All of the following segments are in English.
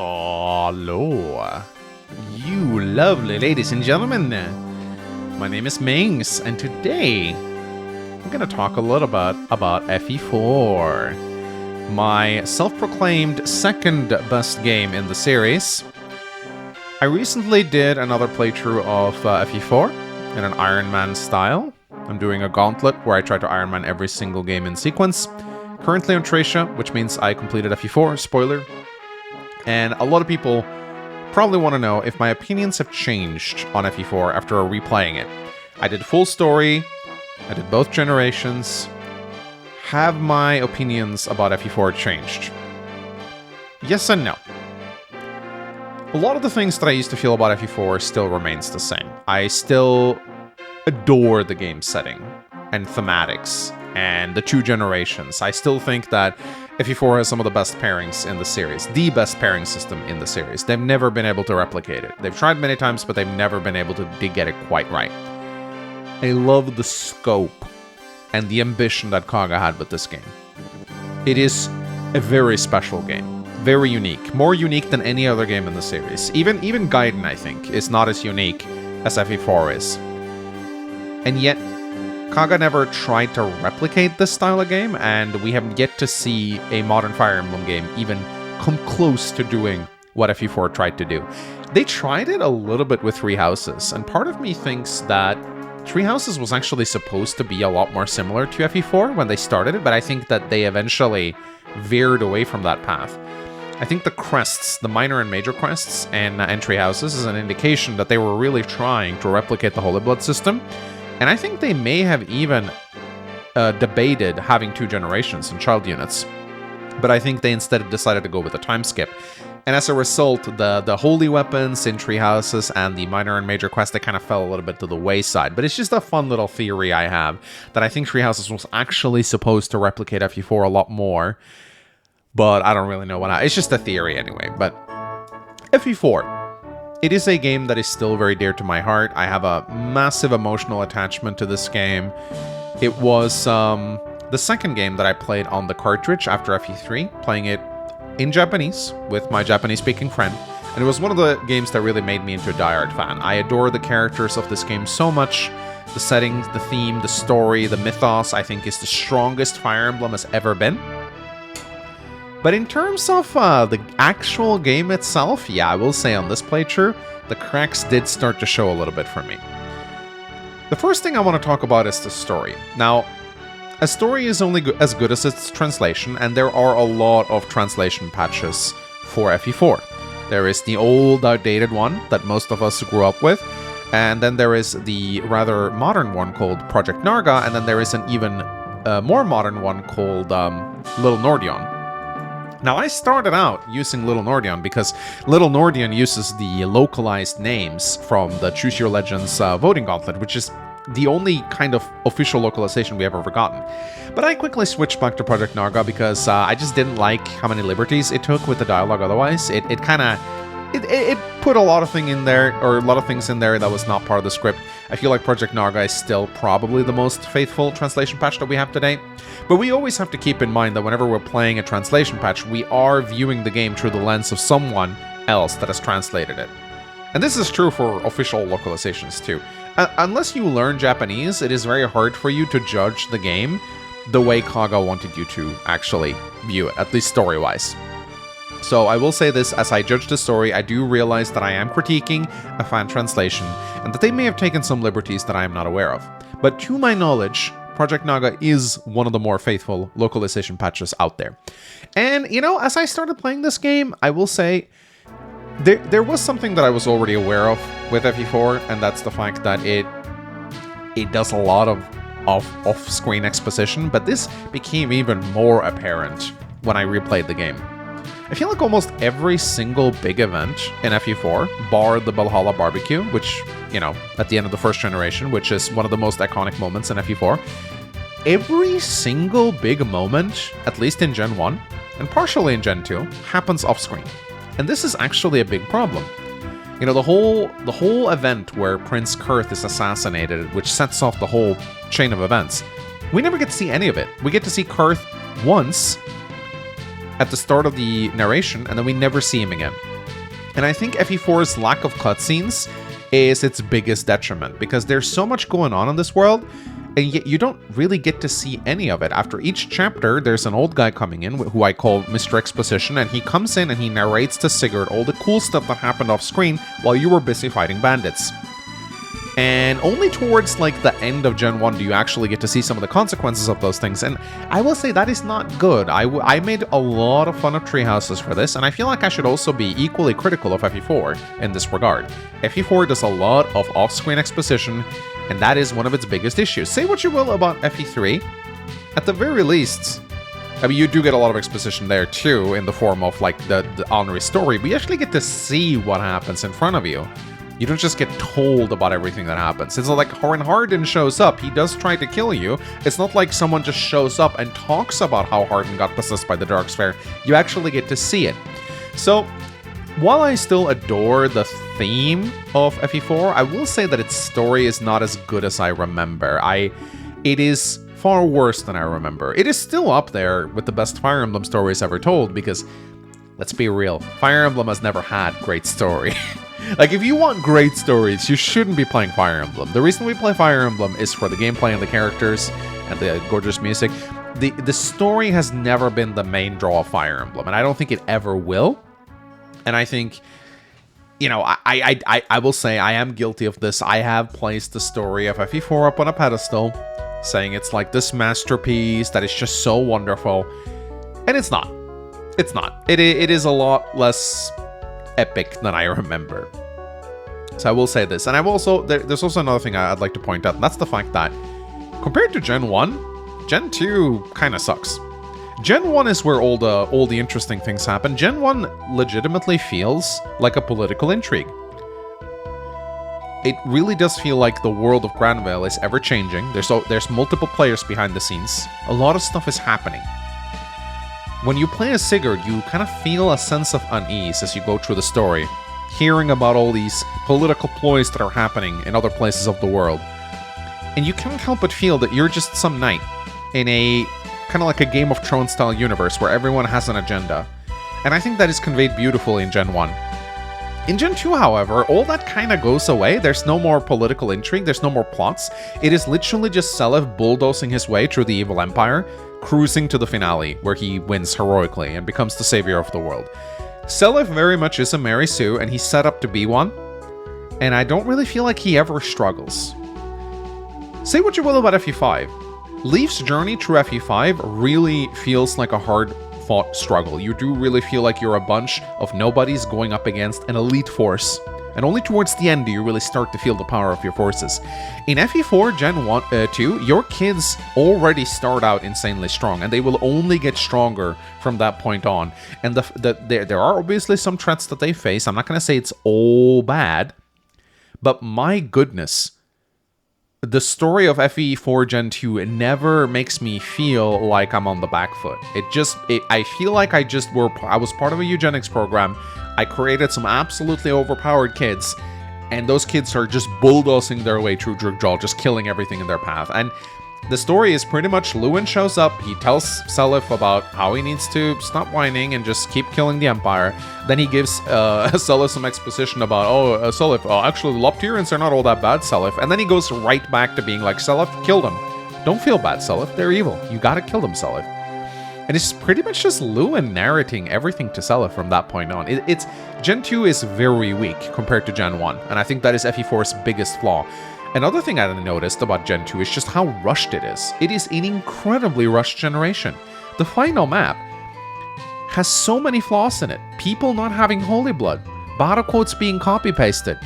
Hello, you lovely ladies and gentlemen. My name is Mings, and today I'm going to talk a little bit about FE4, my self-proclaimed second best game in the series. I recently did another playthrough of FE4 in an Iron Man style. I'm doing a gauntlet where I try to Iron Man every single game in sequence. Currently on Tracia, which means I completed FE4, spoiler. And a lot of people probably want to know if my opinions have changed on FE4 after replaying it. I did full story, I did both generations. Have my opinions about FE4 changed? Yes and no. A lot of the things that I used to feel about FE4 still remains the same. I still adore the game setting and thematics and the two generations. I still think that FE4 has some of the best pairings in the series, the best pairing system in the series. They've never been able to replicate it. They've tried many times, but they've never been able to get it quite right. I love the scope and the ambition that Kaga had with this game. It is a very special game, very unique, more unique than any other game in the series. Even Gaiden, I think, is not as unique as FE4 is. And yet, Kaga never tried to replicate this style of game, and we have yet to see a modern Fire Emblem game even come close to doing what FE4 tried to do. They tried it a little bit with Three Houses, and part of me thinks that Three Houses was actually supposed to be a lot more similar to FE4 when they started it, but I think that they eventually veered away from that path. I think the crests, the minor and major crests and Three Houses is an indication that they were really trying to replicate the Holy Blood system. And I think they may have even debated having two generations and child units. But I think they instead decided to go with a time skip. And as a result, the holy weapons in Three Houses and the minor and major quests, they kind of fell a little bit to the wayside. But it's just a fun little theory I have, that I think Three Houses was actually supposed to replicate FE4 a lot more. But I don't really know what. It's just a theory anyway. But FE4. It is a game that is still very dear to my heart. I have a massive emotional attachment to this game. It was the second game that I played on the cartridge after FE3, playing it in Japanese with my Japanese-speaking friend. And it was one of the games that really made me into a diehard fan. I adore the characters of this game so much. The settings, the theme, the story, the mythos, I think is the strongest Fire Emblem has ever been. But in terms of the actual game itself, yeah, I will say on this playthrough, the cracks did start to show a little bit for me. The first thing I want to talk about is the story. Now, a story is only as good as its translation, and there are a lot of translation patches for FE4. There is the old, outdated one that most of us grew up with, and then there is the rather modern one called Project Narga, and then there is an even more modern one called Little Nordion. Now, I started out using Little Nordion because Little Nordion uses the localized names from the Choose Your Legends voting gauntlet, which is the only kind of official localization we have ever gotten. But I quickly switched back to Project Narga because I just didn't like how many liberties it took with the dialogue otherwise. It put a lot of things in there that was not part of the script. I feel like Project Narga is still probably the most faithful translation patch that we have today. But we always have to keep in mind that whenever we're playing a translation patch, we are viewing the game through the lens of someone else that has translated it. And this is true for official localizations too. Unless you learn Japanese, it is very hard for you to judge the game the way Kaga wanted you to actually view it, at least story-wise. So I will say this, as I judge the story, I do realize that I am critiquing a fan translation, and that they may have taken some liberties that I am not aware of. But to my knowledge, Project Narga is one of the more faithful localization patches out there. And, you know, as I started playing this game, I will say there was something that I was already aware of with FE4, and that's the fact that it does a lot of off-screen exposition, but this became even more apparent when I replayed the game. I feel like almost every single big event in FE4, bar the Valhalla barbecue, which, you know, at the end of the first generation, which is one of the most iconic moments in FE4, every single big moment, at least in Gen 1, and partially in Gen 2, happens off-screen. And this is actually a big problem. You know, the whole event where Prince Kurth is assassinated, which sets off the whole chain of events, we never get to see any of it. We get to see Kurth once, at the start of the narration, and then we never see him again. And I think FE4's lack of cutscenes is its biggest detriment, because there's so much going on in this world, and yet you don't really get to see any of it. After each chapter, there's an old guy coming in, who I call Mr. Exposition, and he comes in and he narrates to Sigurd all the cool stuff that happened off screen while you were busy fighting bandits. And only towards like the end of Gen 1 do you actually get to see some of the consequences of those things. And I will say that is not good. I made a lot of fun of treehouses for this, and I feel like I should also be equally critical of FE4 in this regard. FE4 does a lot of off-screen exposition, and that is one of its biggest issues. Say what you will about FE3, at the very least, I mean, you do get a lot of exposition there too, in the form of like the honorary story, but you actually get to see what happens in front of you. You don't just get told about everything that happens. It's like when Arden shows up, he does try to kill you. It's not like someone just shows up and talks about how Arden got possessed by the Dark Sphere. You actually get to see it. So, while I still adore the theme of FE4, I will say that its story is not as good as I remember. It is far worse than I remember. It is still up there with the best Fire Emblem stories ever told, because, let's be real, Fire Emblem has never had great story. Like, if you want great stories, you shouldn't be playing Fire Emblem. The reason we play Fire Emblem is for the gameplay and the characters and the gorgeous music. The story has never been the main draw of Fire Emblem, and I don't think it ever will. And I think, you know, I will say I am guilty of this. I have placed the story of FE4 up on a pedestal, saying it's like this masterpiece that is just so wonderful. And it's not. It's not. It is a lot less epic than I remember. So I will say this. And I've also, there's also another thing I'd like to point out, and that's the fact that compared to Gen 1, Gen 2 kind of sucks. Gen 1 is where all the interesting things happen. Gen 1 legitimately feels like a political intrigue. It really does feel like the world of Granville is ever changing. There's multiple players behind the scenes. A lot of stuff is happening. When you play as Sigurd, you kind of feel a sense of unease as you go through the story, hearing about all these political ploys that are happening in other places of the world. And you can't help but feel that you're just some knight in a kind of like a Game of Thrones style universe where everyone has an agenda. And I think that is conveyed beautifully in Gen 1. In Gen 2, however, all that kind of goes away. There's no more political intrigue, there's no more plots. It is literally just Seliph bulldozing his way through the evil empire, cruising to the finale, where he wins heroically and becomes the savior of the world. Seliph very much is a Mary Sue, and he's set up to be one, and I don't really feel like he ever struggles. Say what you will about FE5. Leaf's journey through FE5 really feels like a hard-fought struggle. You do really feel like you're a bunch of nobodies going up against an elite force. And only towards the end do you really start to feel the power of your forces. In FE4 Gen 2, your kids already start out insanely strong, and they will only get stronger from that point on. And there are obviously some threats that they face. I'm not going to say it's all bad, but my goodness, the story of FE4 Gen 2 never makes me feel like I'm on the back foot. I feel like I was part of a eugenics program. I created some absolutely overpowered kids, and those kids are just bulldozing their way through Drugjaw, just killing everything in their path. And the story is pretty much Lewin shows up, he tells Seliph about how he needs to stop whining and just keep killing the Empire. Then he gives Seliph some exposition about, Seliph, actually the Lopterians are not all that bad, Seliph. And then he goes right back to being like, Seliph, kill them. Don't feel bad, Seliph, they're evil. You gotta kill them, Seliph. And it's pretty much just Lewin narrating everything to Seliph from that point on. Gen 2 is very weak compared to Gen 1, and I think that is FE4's biggest flaw. Another thing I noticed about Gen 2 is just how rushed it is. It is an incredibly rushed generation. The final map has so many flaws in it. People not having holy blood, battle quotes being copy-pasted.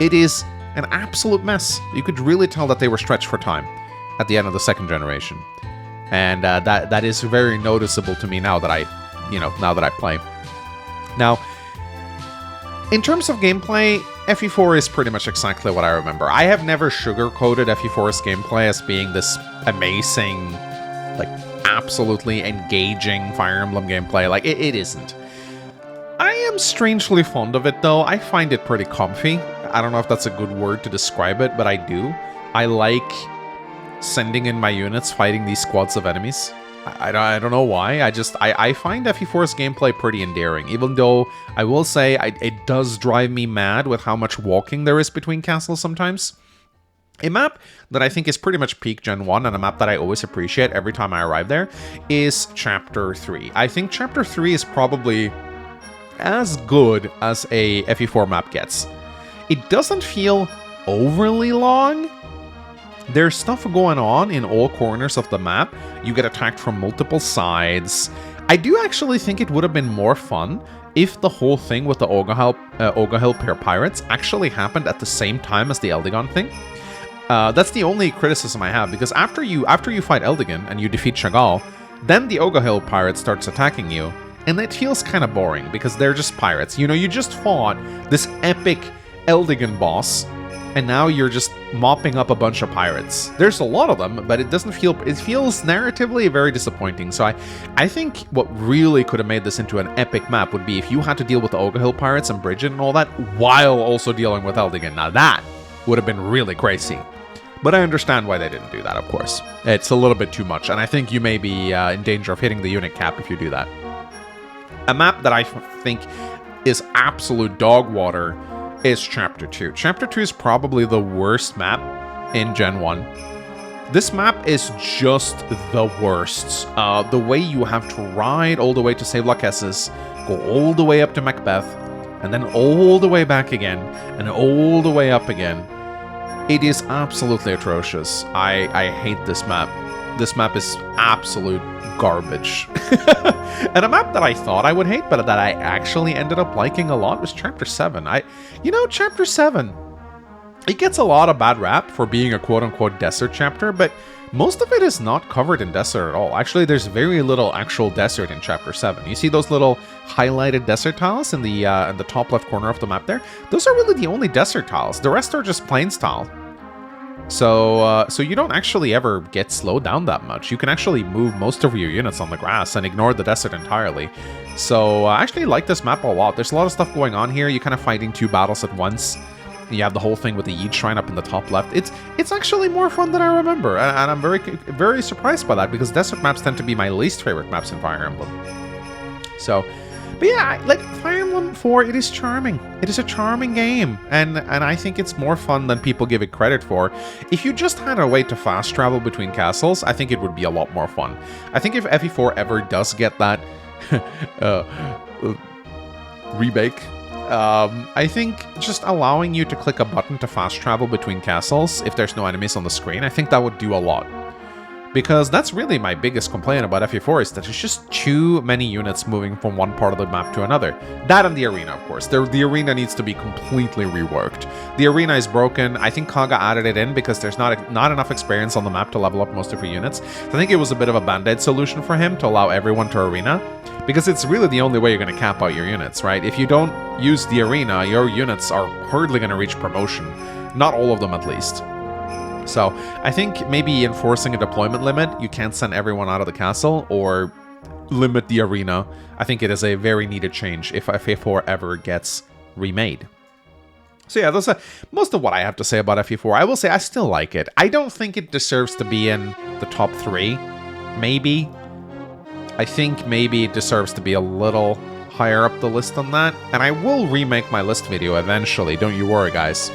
It is an absolute mess. You could really tell that they were stretched for time at the end of the second generation. And that is very noticeable to me now that I play. Now, in terms of gameplay, FE4 is pretty much exactly what I remember. I have never sugarcoated FE4's gameplay as being this amazing, like, absolutely engaging Fire Emblem gameplay. Like, it isn't. I am strangely fond of it, though. I find it pretty comfy. I don't know if that's a good word to describe it, but I do. I like sending in my units fighting these squads of enemies. I don't know why. I find FE4's gameplay pretty endearing, even though I will say it does drive me mad with how much walking there is between castles sometimes. A map that I think is pretty much peak Gen 1 and a map that I always appreciate every time I arrive there is Chapter 3. I think Chapter 3 is probably as good as a FE4 map gets. It doesn't feel overly long. There's stuff going on in all corners of the map. You get attacked from multiple sides. I do actually think it would have been more fun if the whole thing with the Ogahill pair pirates actually happened at the same time as the Eldigan thing. That's the only criticism I have, because after you fight Eldigan and you defeat Chagall, then the Ogahill pirate starts attacking you, and it feels kind of boring because they're just pirates. You know, you just fought this epic Eldigan boss, and now you're just mopping up a bunch of pirates. There's a lot of them, but it feels narratively very disappointing. So I think what really could have made this into an epic map would be if you had to deal with the Ogahill pirates and Bridget and all that, while also dealing with Eldigan. Now that would have been really crazy. But I understand why they didn't do that, of course. It's a little bit too much, and I think you may be in danger of hitting the unit cap if you do that. A map that I think is absolute dog water is Chapter 2. Chapter 2 is probably the worst map in Gen 1. This map is just the worst. The way you have to ride all the way to save Lachesis, go all the way up to Macbeth, and then all the way back again, and all the way up again. It is absolutely atrocious. I hate this map. This map is absolute garbage. And a map that I thought I would hate, but that I actually ended up liking a lot was Chapter 7. Chapter 7, it gets a lot of bad rap for being a quote-unquote desert chapter, but most of it is not covered in desert at all. Actually, there's very little actual desert in Chapter 7. You see those little highlighted desert tiles in the top left corner of the map there? Those are really the only desert tiles. The rest are just plains tile. So you don't actually ever get slowed down that much. You can actually move most of your units on the grass and ignore the desert entirely. So I actually like this map a lot. There's a lot of stuff going on here. You're kind of fighting two battles at once. You have the whole thing with the Yeet Shrine up in the top left. It's actually more fun than I remember, and I'm very surprised by that, because desert maps tend to be my least favorite maps in Fire Emblem. So, but yeah, like Fire Emblem 4, it is charming. It is a charming game, and I think it's more fun than people give it credit for. If you just had a way to fast travel between castles, I think it would be a lot more fun. I think if FE4 ever does get that remake, I think just allowing you to click a button to fast travel between castles if there's no enemies on the screen, I think that would do a lot. Because that's really my biggest complaint about FE4, is that there's just too many units moving from one part of the map to another. That and the arena, of course. The arena needs to be completely reworked. The arena is broken. I think Kaga added it in because there's not enough experience on the map to level up most of your units. So I think it was a bit of a band-aid solution for him to allow everyone to arena. Because it's really the only way you're going to cap out your units, right? If you don't use the arena, your units are hardly going to reach promotion. Not all of them, at least. So I think maybe enforcing a deployment limit, you can't send everyone out of the castle, or limit the arena. I think it is a very needed change if FE4 ever gets remade. So yeah, those are most of what I have to say about FE4. I will say I still like it. I don't think it deserves to be in the top 3, maybe. I think maybe it deserves to be a little higher up the list than that. And I will remake my list video eventually, don't you worry, guys.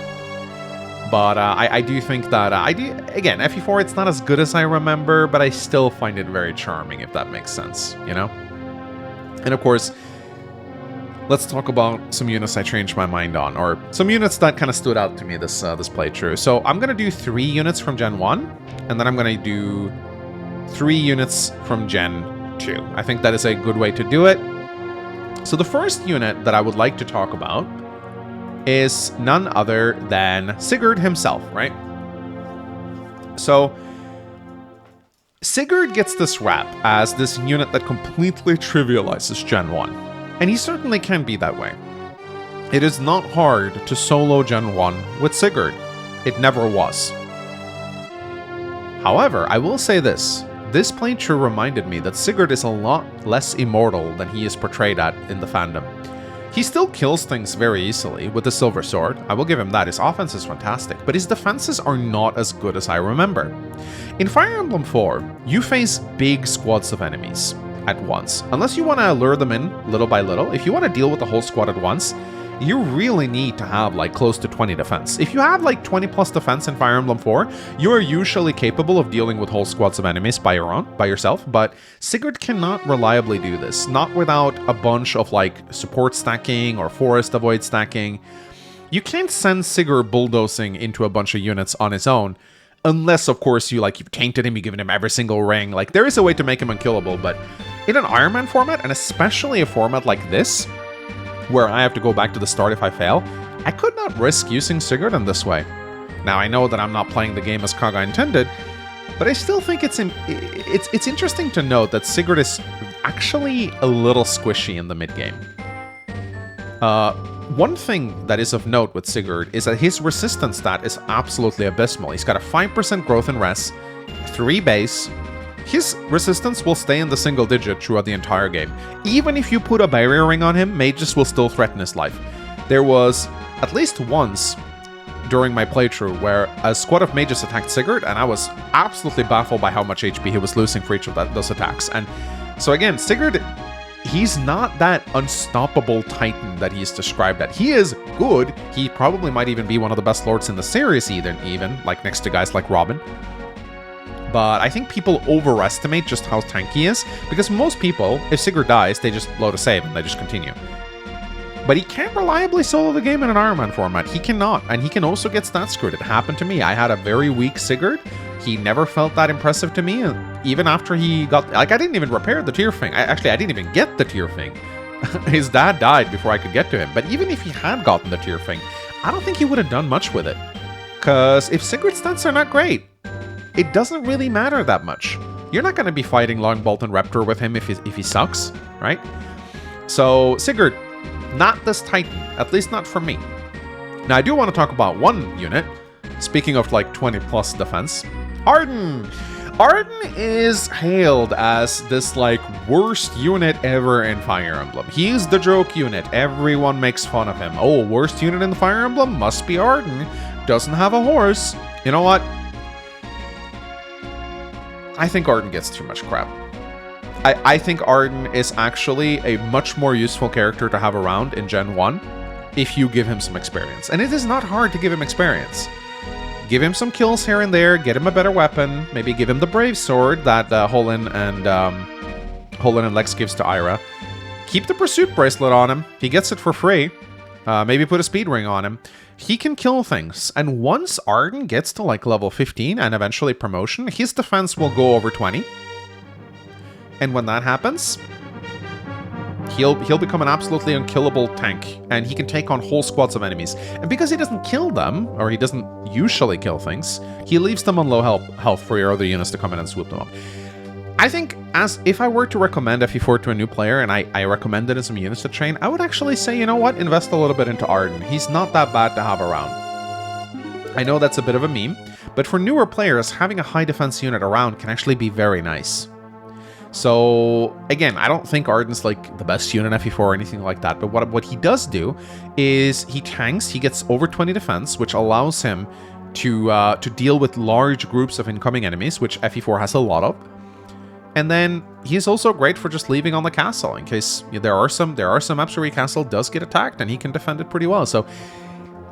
But I do think that, again, FE4, it's not as good as I remember, but I still find it very charming, if that makes sense, you know? And of course, let's talk about some units I changed my mind on, or some units that kind of stood out to me this playthrough. So I'm going to do 3 units from Gen 1, and then I'm going to do 3 units from Gen 2. I think that is a good way to do it. So the first unit that I would like to talk about is none other than Sigurd himself, right? So Sigurd gets this rap as this unit that completely trivializes Gen 1, and he certainly can be that way. It is not hard to solo Gen 1 with Sigurd. It never was. However, I will say this playthrough reminded me that Sigurd is a lot less immortal than he is portrayed at in the fandom. He still kills things very easily with the Silver Sword. I will give him that. His offense is fantastic, but his defenses are not as good as I remember. In Fire Emblem 4, you face big squads of enemies at once. Unless you want to lure them in little by little, if you want to deal with the whole squad at once, you really need to have like close to 20 defense. If you have like 20 plus defense in Fire Emblem 4, you are usually capable of dealing with whole squads of enemies by yourself, but Sigurd cannot reliably do this, not without a bunch of like support stacking or forest avoid stacking. You can't send Sigurd bulldozing into a bunch of units on his own, unless of course you've tainted him, you've given him every single ring. Like there is a way to make him unkillable, but in an Iron Man format, and especially a format like this, where I have to go back to the start if I fail, I could not risk using Sigurd in this way. Now, I know that I'm not playing the game as Kaga intended, but I still think it's interesting to note that Sigurd is actually a little squishy in the mid-game. One thing that is of note with Sigurd is that his resistance stat is absolutely abysmal. He's got a 5% growth in res, 3 base. His resistance will stay in the single digit throughout the entire game. Even if you put a barrier ring on him, mages will still threaten his life. There was at least once during my playthrough where a squad of mages attacked Sigurd, and I was absolutely baffled by how much HP he was losing for each of those attacks. And so again, Sigurd, he's not that unstoppable titan that he's described at. He is good. He probably might even be one of the best lords in the series, even like next to guys like Robin. But I think people overestimate just how tanky he is, because most people, if Sigurd dies, they just load a save and they just continue. But he can't reliably solo the game in an Iron Man format. He cannot, and he can also get stat screwed. It happened to me. I had a very weak Sigurd. He never felt that impressive to me, and even after he got... Like, I didn't even repair the tier thing. I didn't even get the tier thing. His dad died before I could get to him. But even if he had gotten the tier thing, I don't think he would have done much with it. Because if Sigurd's stats are not great, it doesn't really matter that much. You're not going to be fighting Longbolt and Raptor with him if he sucks, right? So, Sigurd, not this Titan, at least not for me. Now, I do want to talk about one unit. Speaking of like 20 plus defense, Arden! Arden is hailed as this like worst unit ever in Fire Emblem. He's the joke unit. Everyone makes fun of him. Oh, worst unit in the Fire Emblem? Must be Arden. Doesn't have a horse. You know what? I think Arden gets too much crap. I think Arden is actually a much more useful character to have around in Gen 1 if you give him some experience. And it is not hard to give him experience. Give him some kills here and there, get him a better weapon, maybe give him the Brave Sword that Holin and Lex gives to Ira. Keep the Pursuit Bracelet on him. He gets it for free. Maybe put a Speed Ring on him. He can kill things, and once Arden gets to like level 15 and eventually promotion, his defense will go over 20. And when that happens, he'll become an absolutely unkillable tank, and he can take on whole squads of enemies. And because he doesn't kill them, or he doesn't usually kill things, he leaves them on low health for your other units to come in and swoop them up. I think if I were to recommend FE4 to a new player, and I recommended in some units to train, I would actually say, you know what, invest a little bit into Arden. He's not that bad to have around. I know that's a bit of a meme, but for newer players, having a high defense unit around can actually be very nice. So, again, I don't think Arden's like the best unit in FE4 or anything like that, but what he does do is he tanks, he gets over 20 defense, which allows him to deal with large groups of incoming enemies, which FE4 has a lot of. And then he's also great for just leaving on the castle in case there are some maps where your castle does get attacked and he can defend it pretty well. So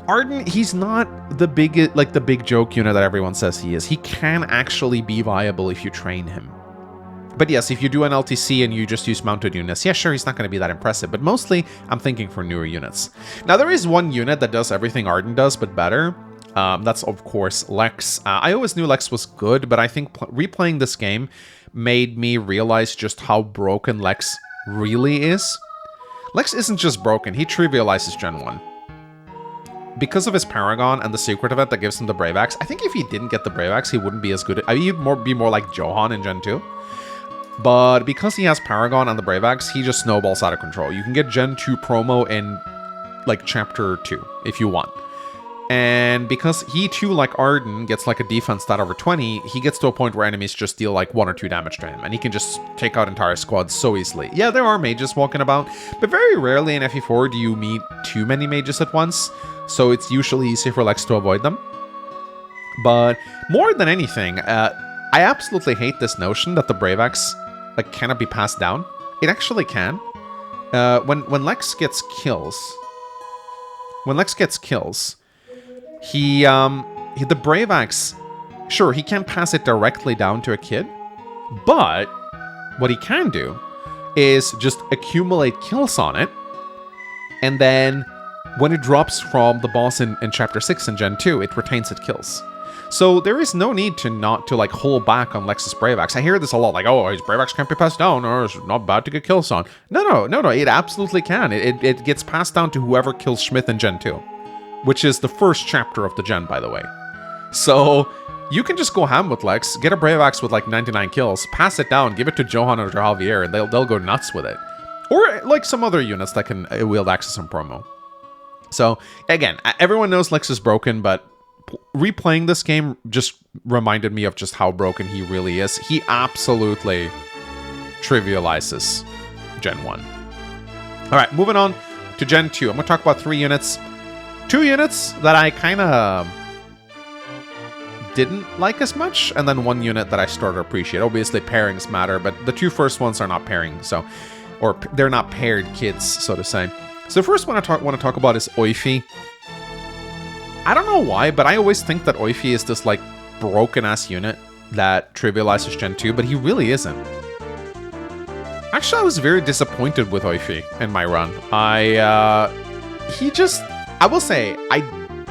Arden, he's not the big joke unit that everyone says he is. He can actually be viable if you train him. But yes, if you do an LTC and you just use mounted units, yeah, sure, he's not going to be that impressive. But mostly, I'm thinking for newer units. Now, there is one unit that does everything Arden does, but better. That's, of course, Lex. I always knew Lex was good, but I think replaying this game made me realize just how broken Lex really is. Lex isn't just broken, he trivializes Gen 1. Because of his Paragon and the secret event that gives him the Brave Axe, I think if he didn't get the Brave Axe, he wouldn't be as good. He'd be more like Johan in Gen 2. But because he has Paragon and the Brave Axe, he just snowballs out of control. You can get Gen 2 promo in, like, Chapter 2, if you want. And because he too, like Arden, gets like a defense stat over 20, he gets to a point where enemies just deal like 1 or 2 damage to him, and he can just take out entire squads so easily. Yeah, there are mages walking about, but very rarely in FE4 do you meet too many mages at once, so it's usually easy for Lex to avoid them. But more than anything, I absolutely hate this notion that the Brave Axe like cannot be passed down. It actually can. When Lex gets kills, the Brave Axe, sure, he can't pass it directly down to a kid, but what he can do is just accumulate kills on it, and then when it drops from the boss in Chapter 6 in Gen 2, it retains its kills. So there is no need to like hold back on Lex's Brave Axe. I hear this a lot, like, oh, his Brave Axe can't be passed down, or it's not bad to get kills on. No, it absolutely can. It gets passed down to whoever kills Schmidt in Gen 2, which is the first chapter of the gen, by the way. So you can just go ham with Lex, get a Brave Axe with like 99 kills, pass it down, give it to Johan or Javier, and they'll go nuts with it. Or like some other units that can wield Axes and promo. So again, everyone knows Lex is broken, but replaying this game just reminded me of just how broken he really is. He absolutely trivializes Gen 1. Alright, moving on to Gen 2. I'm going to talk about 3 units. 2 units that I kind of didn't like as much, and then 1 unit that I started to appreciate. Obviously, pairings matter, but the 2 first ones are not pairing, or they're not paired kids, so to say. So the first one I want to talk about is Oifey. I don't know why, but I always think that Oifey is this like broken-ass unit that trivializes Gen 2, but he really isn't. Actually, I was very disappointed with Oifey in my run. I will say, I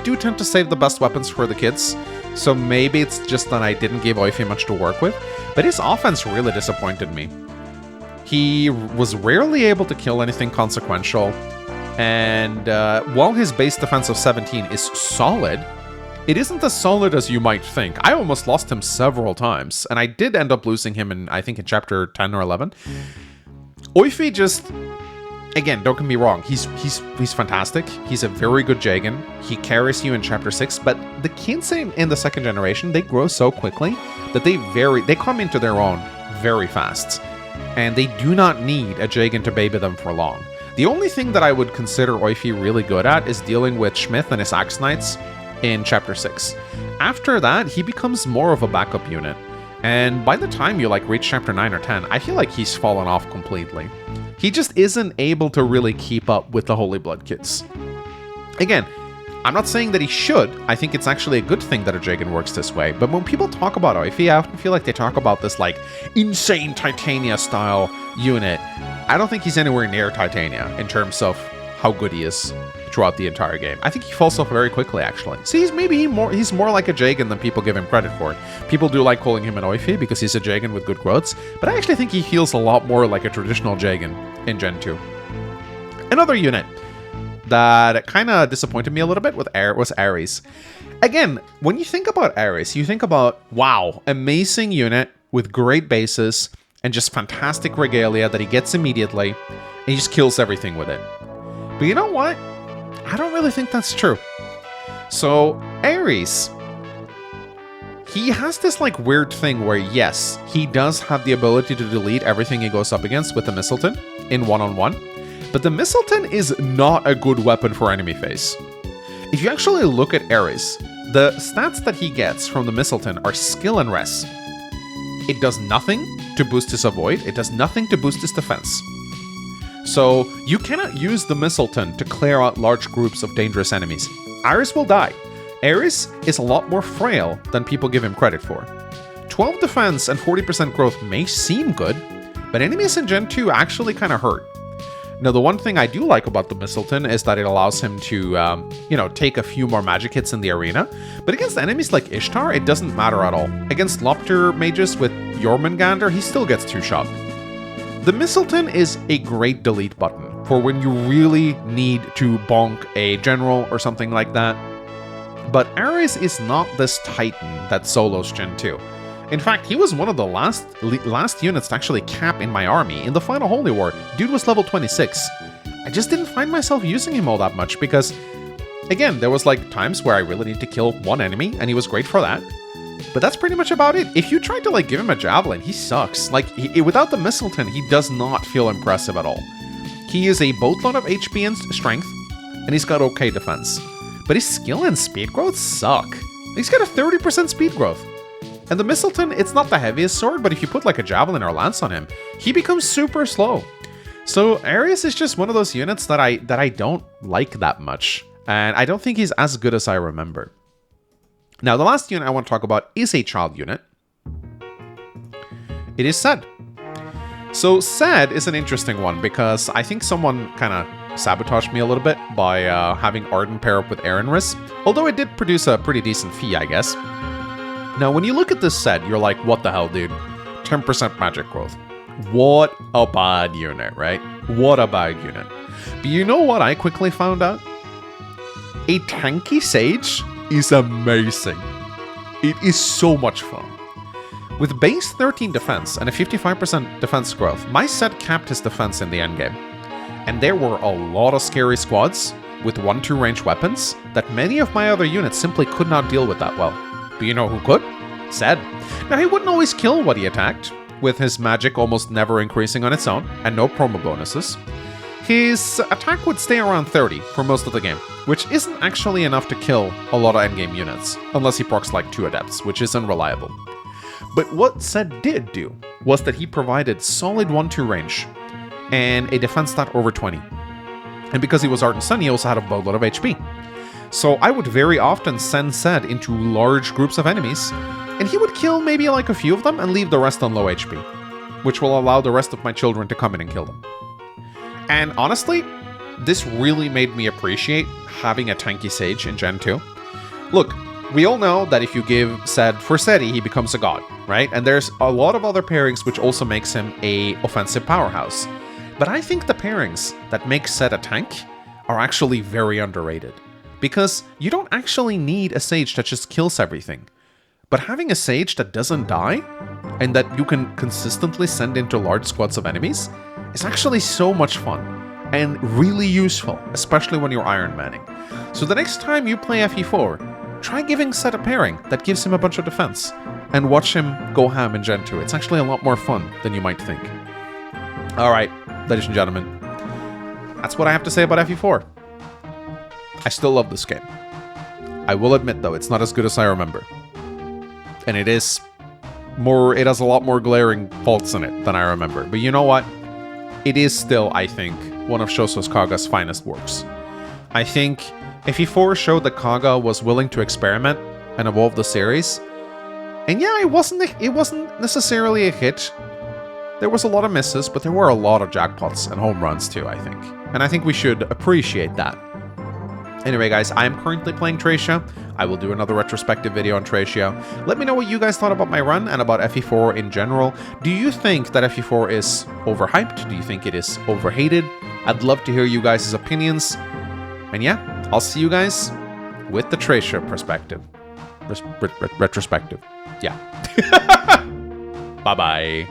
do tend to save the best weapons for the kids, so maybe it's just that I didn't give Oifey much to work with, but his offense really disappointed me. He was rarely able to kill anything consequential, and while his base defense of 17 is solid, it isn't as solid as you might think. I almost lost him several times, and I did end up losing him in, I think, in chapter 10 or 11. Oifey just, again, don't get me wrong, he's fantastic. He's a very good Jagan. He carries you in chapter 6, but the kids in the second generation, they grow so quickly that they come into their own very fast, and they do not need a Jagan to baby them for long. The only thing that I would consider Oifey really good at is dealing with Schmidt and his Axe Knights in Chapter 6. After that, he becomes more of a backup unit, and by the time you reach Chapter 9 or 10, I feel like he's fallen off completely. He just isn't able to really keep up with the Holy Blood kids. Again, I'm not saying that he should. I think it's actually a good thing that a Jagan works this way, but when people talk about Oifey, I often feel like they talk about this insane Titania style unit. I don't think he's anywhere near Titania in terms of how good he is throughout the entire game. I think he falls off very quickly, actually. See, he's more like a Jagan than people give him credit for. People do like calling him an Oifey because he's a Jagan with good growths, but I actually think he feels a lot more like a traditional Jagan in Gen 2. Another unit that kind of disappointed me a little bit was Ares. Again, when you think about Ares, you think about, wow, amazing unit with great bases and just fantastic regalia that he gets immediately, and he just kills everything with it. But you know what? I don't really think that's true. So, Ares, he has this weird thing where, yes, he does have the ability to delete everything he goes up against with the Mistletoe in one-on-one, but the Mistletoe is not a good weapon for enemy phase. If you actually look at Ares, the stats that he gets from the Mistletoe are skill and res. It does nothing to boost his avoid, it does nothing to boost his defense. So you cannot use the Mistletoe to clear out large groups of dangerous enemies. Ares will die. Ares is a lot more frail than people give him credit for. 12 defense and 40% growth may seem good, but enemies in Gen 2 actually kind of hurt. Now, the one thing I do like about the Mistletoe is that it allows him to, take a few more magic hits in the arena. But against enemies like Ishtar, it doesn't matter at all. Against Lopter mages with Jormungandr, he still gets 2-shot. The Mistletoe is a great delete button for when you really need to bonk a general or something like that. But Ares is not this titan that solos Gen 2. In fact, he was one of the last units to actually cap in my army in the final Holy War. Dude was level 26. I just didn't find myself using him all that much because Again, there was like times where I really need to kill one enemy, and he was great for that. But that's pretty much about it. If you try to like give him a javelin, he sucks. Like without the Mistletoe, he does not feel impressive at all. He is a boatload of HP and strength, and he's got okay defense. But his skill and speed growth suck. He's got a 30% speed growth. And the Mistletoe, it's not the heaviest sword, but if you put like a javelin or lance on him, he becomes super slow. So Arius is just one of those units that I don't like that much. And I don't think he's as good as I remember. Now, the last unit I want to talk about is a child unit. It is Sed. So Sed is an interesting one because I think someone kind of sabotaged me a little bit by having Arden pair up with Erinris. Although it did produce a pretty decent fee, I guess. Now, when you look at this Sed, you're like, what the hell, dude? 10% magic growth. What a bad unit, right? What a bad unit. But you know what I quickly found out? A tanky Sage is amazing. It is so much fun. With base 13 defense and a 55% defense growth, my Sed capped his defense in the endgame. And there were a lot of scary squads with 1-2 range weapons that many of my other units simply could not deal with that well. But you know who could? Sed. Now, he wouldn't always kill what he attacked, with his magic almost never increasing on its own, and no promo bonuses. His attack would stay around 30 for most of the game, which isn't actually enough to kill a lot of endgame units, unless he procs like 2 adepts, which is unreliable. But what Sed did do was that he provided solid 1-2 range, and a defense stat over 20. And because he was Arden Son, he also had a boatload of HP. So I would very often send Sed into large groups of enemies, and he would kill maybe like a few of them and leave the rest on low HP, which will allow the rest of my children to come in and kill them. And honestly, this really made me appreciate having a tanky Sage in Gen 2. Look, we all know that if you give Sed for Seti, he becomes a god, right? And there's a lot of other pairings which also makes him a offensive powerhouse. But I think the pairings that make Sed a tank are actually very underrated. Because you don't actually need a Sage that just kills everything. But having a Sage that doesn't die, and that you can consistently send into large squads of enemies, is actually so much fun, and really useful, especially when you're Iron Manning. So the next time you play FE4, try giving Sed a pairing that gives him a bunch of defense, and watch him go ham in Gen 2. It's actually a lot more fun than you might think. Alright, ladies and gentlemen, that's what I have to say about FE4. I still love this game. I will admit, though, it's not as good as I remember. And it has a lot more glaring faults in it than I remember. But you know what? It is still, I think, one of Shoso's Kaga's finest works. I think FE4 showed that Kaga was willing to experiment and evolve the series. And yeah, it wasn't necessarily a hit. There was a lot of misses, but there were a lot of jackpots and home runs too, I think. And I think we should appreciate that. Anyway, guys, I am currently playing Tracia. I will do another retrospective video on Tracia. Let me know what you guys thought about my run and about FE4 in general. Do you think that FE4 is overhyped? Do you think it is overhated? I'd love to hear you guys' opinions. And yeah, I'll see you guys with the Tracia perspective. Retrospective. Yeah. Bye-bye.